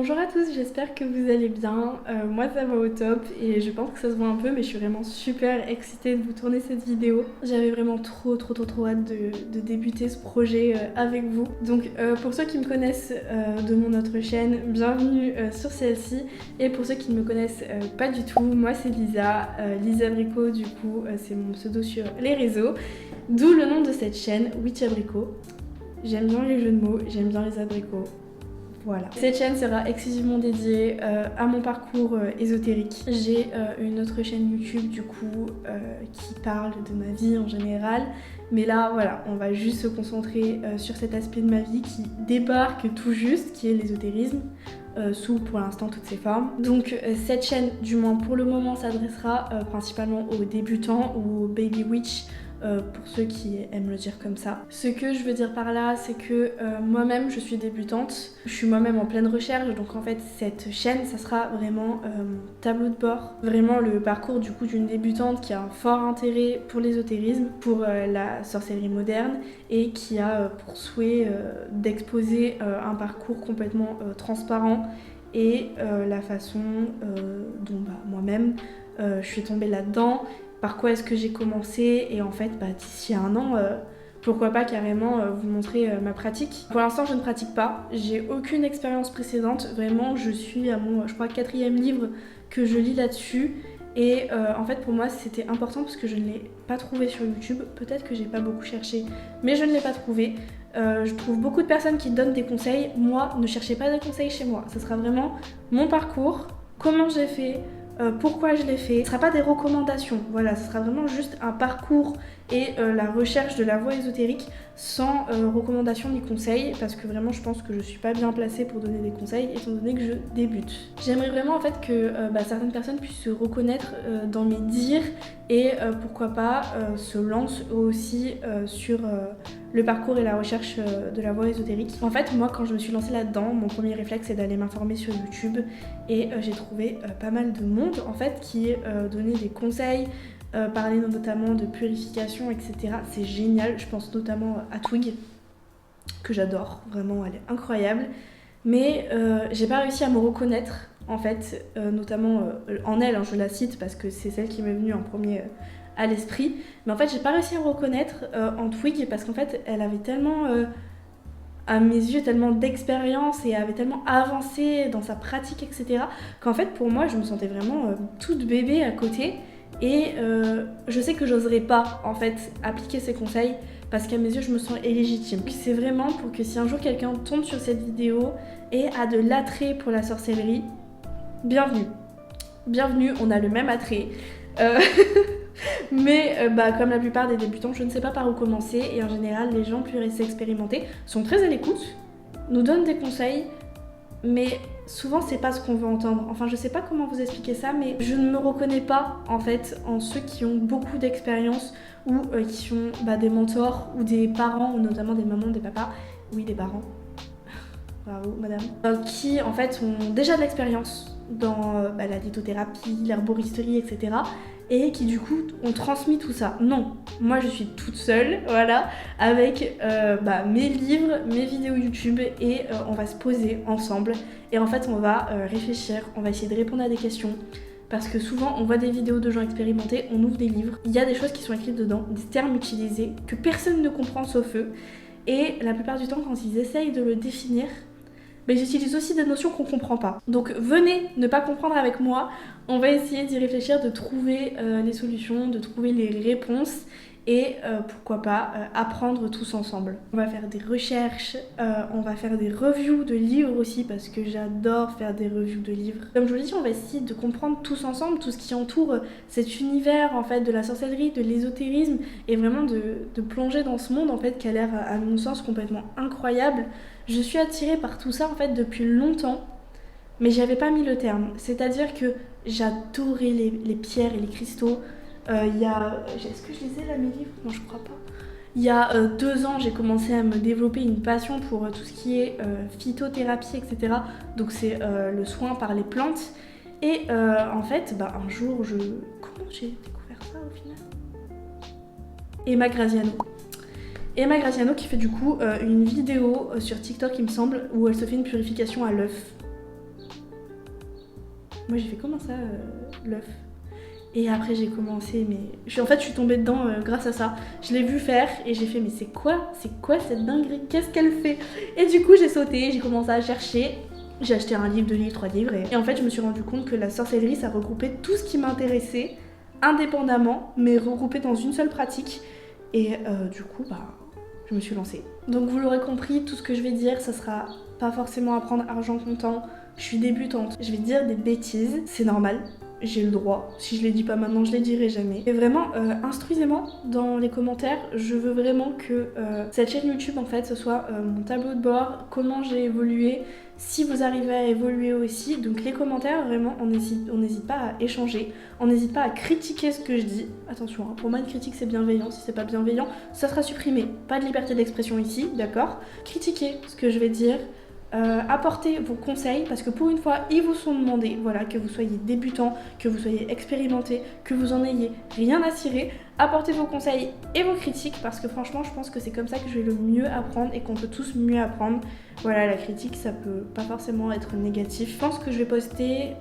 Bonjour à tous, j'espère que vous allez bien. Moi ça va au top et je pense que ça se voit un peu mais je suis vraiment super excitée de vous tourner cette vidéo. J'avais vraiment trop hâte de débuter ce projet avec vous. Donc pour ceux qui me connaissent de mon autre chaîne, bienvenue sur celle-ci. Et pour ceux qui ne me connaissent pas du tout, moi c'est Lisa, Lisa Abricot du coup, c'est mon pseudo sur les réseaux. D'où le nom de cette chaîne, Witch Abricot. J'aime bien les jeux de mots, j'aime bien les abricots. Voilà. Cette chaîne sera exclusivement dédiée à mon parcours ésotérique. J'ai une autre chaîne YouTube du coup qui parle de ma vie en général. Mais là voilà, on va juste se concentrer sur cet aspect de ma vie qui débarque tout juste, qui est l'ésotérisme. Sous pour l'instant toutes ses formes. Donc cette chaîne, du moins pour le moment, s'adressera principalement aux débutants ou aux baby witch, pour ceux qui aiment le dire comme ça. Ce que je veux dire par là, c'est que moi-même je suis débutante, je suis moi-même en pleine recherche, donc en fait cette chaîne ça sera vraiment tableau de bord, vraiment le parcours du coup d'une débutante qui a un fort intérêt pour l'ésotérisme, pour la sorcellerie moderne et qui a pour souhait d'exposer un parcours complètement transparent et la façon dont moi-même je suis tombée là-dedans. Par quoi est-ce que j'ai commencé et en fait d'ici un an pourquoi pas carrément vous montrer ma pratique. Pour l'instant je ne pratique pas, j'ai aucune expérience précédente, vraiment je suis à mon je crois 4e livre que je lis là-dessus et en fait pour moi c'était important parce que je ne l'ai pas trouvé sur YouTube, peut-être que j'ai pas beaucoup cherché mais je ne l'ai pas trouvé. Je trouve beaucoup de personnes qui donnent des conseils, moi ne cherchez pas des conseils chez moi, ce sera vraiment mon parcours, comment j'ai fait, pourquoi je l'ai fait. Ce ne sera pas des recommandations, voilà, ce sera vraiment juste un parcours et la recherche de la voie ésotérique sans recommandations ni conseils parce que vraiment je pense que je suis pas bien placée pour donner des conseils étant donné que je débute. J'aimerais vraiment en fait que certaines personnes puissent se reconnaître dans mes dires et pourquoi pas se lancent aussi sur le parcours et la recherche de la voie ésotérique. En fait moi quand je me suis lancée là-dedans, mon premier réflexe c'est d'aller m'informer sur YouTube et j'ai trouvé pas mal de monde en fait qui donnait des conseils, parler notamment de purification, etc. C'est génial, je pense notamment à Twig, que j'adore, vraiment elle est incroyable. Mais j'ai pas réussi à me reconnaître en fait, notamment en elle, hein, je la cite parce que c'est celle qui m'est venue en premier à l'esprit. Mais en fait j'ai pas réussi à me reconnaître en Twig parce qu'en fait elle avait tellement... à mes yeux tellement d'expérience et avait tellement avancé dans sa pratique etc. qu'en fait pour moi je me sentais vraiment toute bébé à côté et je sais que j'oserais pas en fait appliquer ses conseils parce qu'à mes yeux je me sens illégitime. C'est vraiment pour que si un jour quelqu'un tombe sur cette vidéo et a de l'attrait pour la sorcellerie, bienvenue. Bienvenue, on a le même attrait. Mais comme la plupart des débutants, je ne sais pas par où commencer et en général les gens plus expérimentés sont très à l'écoute, nous donnent des conseils, mais souvent c'est pas ce qu'on veut entendre. Enfin je sais pas comment vous expliquer ça, mais je ne me reconnais pas en fait en ceux qui ont beaucoup d'expérience ou qui ont des mentors ou des parents, ou notamment des mamans, des papas, oui des parents, bravo madame, qui en fait ont déjà de l'expérience dans la lithothérapie, l'herboristerie, etc. Et qui du coup ont transmis tout ça. Non, moi je suis toute seule, voilà, avec mes livres, mes vidéos YouTube et on va se poser ensemble et en fait on va réfléchir, on va essayer de répondre à des questions. Parce que souvent on voit des vidéos de gens expérimentés, on ouvre des livres, il y a des choses qui sont écrites dedans, des termes utilisés que personne ne comprend sauf eux. Et la plupart du temps quand ils essayent de le définir, mais j'utilise aussi des notions qu'on comprend pas. Donc venez ne pas comprendre avec moi, on va essayer d'y réfléchir, de trouver les solutions, de trouver les réponses et pourquoi pas apprendre tous ensemble. On va faire des recherches, on va faire des reviews de livres aussi parce que j'adore faire des reviews de livres. Comme je vous l'ai dit, on va essayer de comprendre tous ensemble tout ce qui entoure cet univers en fait de la sorcellerie, de l'ésotérisme et vraiment de plonger dans ce monde en fait qui a l'air à mon sens complètement incroyable. Je suis attirée par tout ça en fait depuis longtemps, mais j'y avais pas mis le terme. C'est-à-dire que j'adorais les pierres et les cristaux. Est-ce que je les ai là mes livres? Non, je crois pas. Il y a 2 ans, j'ai commencé à me développer une passion pour tout ce qui est phytothérapie, etc. Donc c'est le soin par les plantes. Et en fait, un jour, comment j'ai découvert ça au final? Emma Graziano. Emma Graziano qui fait du coup une vidéo sur TikTok il me semble où elle se fait une purification à l'œuf. Moi j'ai fait comment ça, l'œuf? Et après j'ai commencé, mais en fait je suis tombée dedans grâce à ça. Je l'ai vu faire et j'ai fait mais c'est quoi cette dinguerie? Qu'est-ce qu'elle fait? Et du coup j'ai sauté, j'ai commencé à chercher. J'ai acheté un livre, 2 livres, 3 livres et en fait je me suis rendu compte que la sorcellerie ça regroupait tout ce qui m'intéressait indépendamment mais regroupé dans une seule pratique. Et du coup je me suis lancée. Donc vous l'aurez compris, tout ce que je vais dire ça sera pas forcément à prendre argent comptant. Je suis débutante, je vais dire des bêtises, c'est normal. J'ai le droit, si je les dis pas maintenant, je les dirai jamais. Et vraiment, instruisez-moi dans les commentaires, je veux vraiment que cette chaîne YouTube en fait, ce soit mon tableau de bord, comment j'ai évolué, si vous arrivez à évoluer aussi. Donc les commentaires, vraiment, on n'hésite pas à échanger, on n'hésite pas à critiquer ce que je dis. Attention, hein, pour moi une critique c'est bienveillant, si c'est pas bienveillant, ça sera supprimé. Pas de liberté d'expression ici, d'accord? Critiquez ce que je vais dire. Apportez vos conseils parce que pour une fois ils vous sont demandés, voilà, que vous soyez débutant, que vous soyez expérimenté, que vous en ayez rien à cirer, apportez vos conseils et vos critiques parce que franchement je pense que c'est comme ça que je vais le mieux apprendre et qu'on peut tous mieux apprendre. Voilà, la critique ça peut pas forcément être négatif. Je pense que je vais poster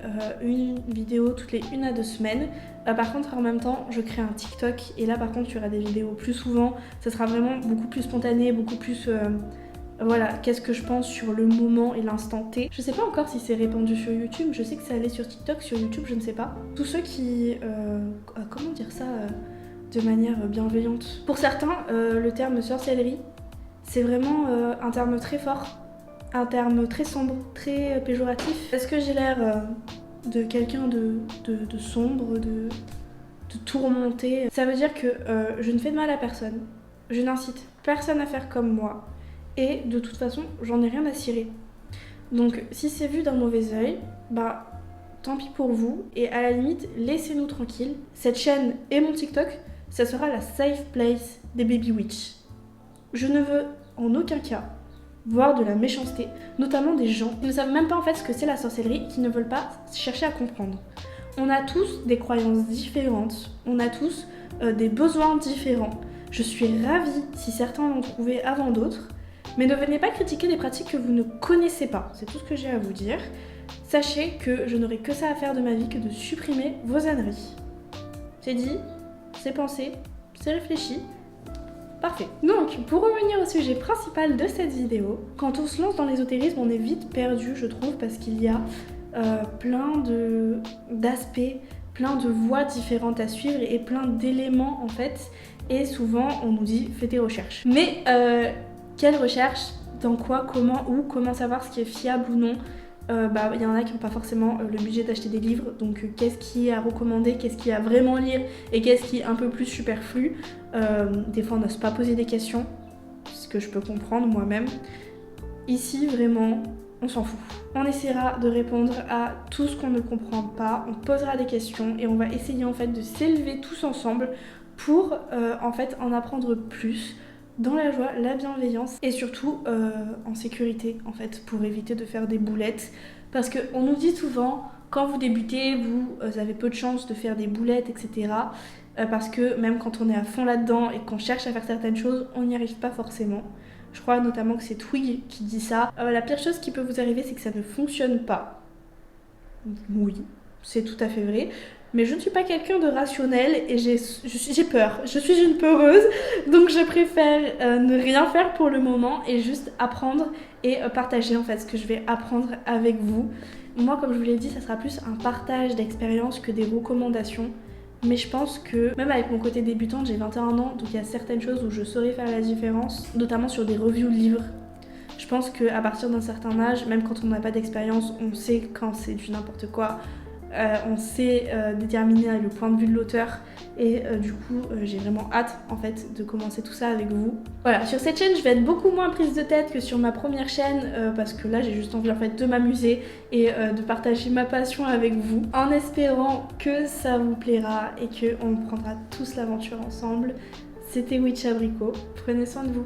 une vidéo toutes les 1 à 2 semaines. Par contre en même temps je crée un TikTok et là par contre il y aura des vidéos plus souvent, ça sera vraiment beaucoup plus spontané, beaucoup plus... Voilà, qu'est-ce que je pense sur le moment et l'instant T. Je sais pas encore si c'est répandu sur YouTube, je sais que ça allait sur TikTok, sur YouTube je ne sais pas. Tous ceux qui... comment dire ça de manière bienveillante. Pour certains, le terme sorcellerie, c'est vraiment un terme très fort, un terme très sombre, très péjoratif. Est-ce que j'ai l'air de quelqu'un de sombre, de tourmenté? Ça veut dire que je ne fais de mal à personne, je n'incite personne à faire comme moi. Et de toute façon, j'en ai rien à cirer. Donc si c'est vu d'un mauvais œil, tant pis pour vous. Et à la limite, laissez-nous tranquilles. Cette chaîne et mon TikTok, ça sera la safe place des baby witch. Je ne veux en aucun cas voir de la méchanceté, notamment des gens qui ne savent même pas en fait ce que c'est la sorcellerie et qui ne veulent pas chercher à comprendre. On a tous des croyances différentes, on a tous des besoins différents. Je suis ravie si certains l'ont trouvé avant d'autres. Mais ne venez pas critiquer des pratiques que vous ne connaissez pas, c'est tout ce que j'ai à vous dire. Sachez que je n'aurai que ça à faire de ma vie que de supprimer vos âneries. C'est dit, c'est pensé, c'est réfléchi. Parfait. Donc, pour revenir au sujet principal de cette vidéo, quand on se lance dans l'ésotérisme, on est vite perdu, je trouve, parce qu'il y a plein d'aspects, plein de voies différentes à suivre et plein d'éléments en fait. Et souvent, on nous dit, fais tes recherches. Mais quelle recherche? Dans quoi? Comment? Où? Comment savoir ce qui est fiable ou non? Il y en a qui n'ont pas forcément le budget d'acheter des livres, donc qu'est-ce qui est à recommander, qu'est-ce qui est à vraiment lire et qu'est-ce qui est un peu plus superflu. Des fois on n'ose pas poser des questions, ce que je peux comprendre moi-même. Ici vraiment on s'en fout. On essaiera de répondre à tout ce qu'on ne comprend pas, on posera des questions et on va essayer en fait de s'élever tous ensemble pour en fait en apprendre plus dans la joie, la bienveillance et surtout en sécurité en fait pour éviter de faire des boulettes parce qu'on nous dit souvent quand vous débutez vous avez peu de chances de faire des boulettes etc parce que même quand on est à fond là-dedans et qu'on cherche à faire certaines choses on n'y arrive pas forcément. Je crois notamment que c'est Twig qui dit ça. La pire chose qui peut vous arriver c'est que ça ne fonctionne pas. Oui, c'est tout à fait vrai. Mais je ne suis pas quelqu'un de rationnel et j'ai peur. Je suis une peureuse, donc je préfère ne rien faire pour le moment et juste apprendre et partager en fait ce que je vais apprendre avec vous. Moi, comme je vous l'ai dit, ça sera plus un partage d'expérience que des recommandations. Mais je pense que, même avec mon côté débutante, j'ai 21 ans, donc il y a certaines choses où je saurais faire la différence, notamment sur des reviews de livres. Je pense qu'à partir d'un certain âge, même quand on n'a pas d'expérience, on sait quand c'est du n'importe quoi. On sait déterminer le point de vue de l'auteur et du coup j'ai vraiment hâte en fait de commencer tout ça avec vous. Voilà, sur cette chaîne je vais être beaucoup moins prise de tête que sur ma première chaîne parce que là j'ai juste envie en fait de m'amuser et de partager ma passion avec vous en espérant que ça vous plaira et qu'on prendra tous l'aventure ensemble. C'était Witch Abricot, prenez soin de vous.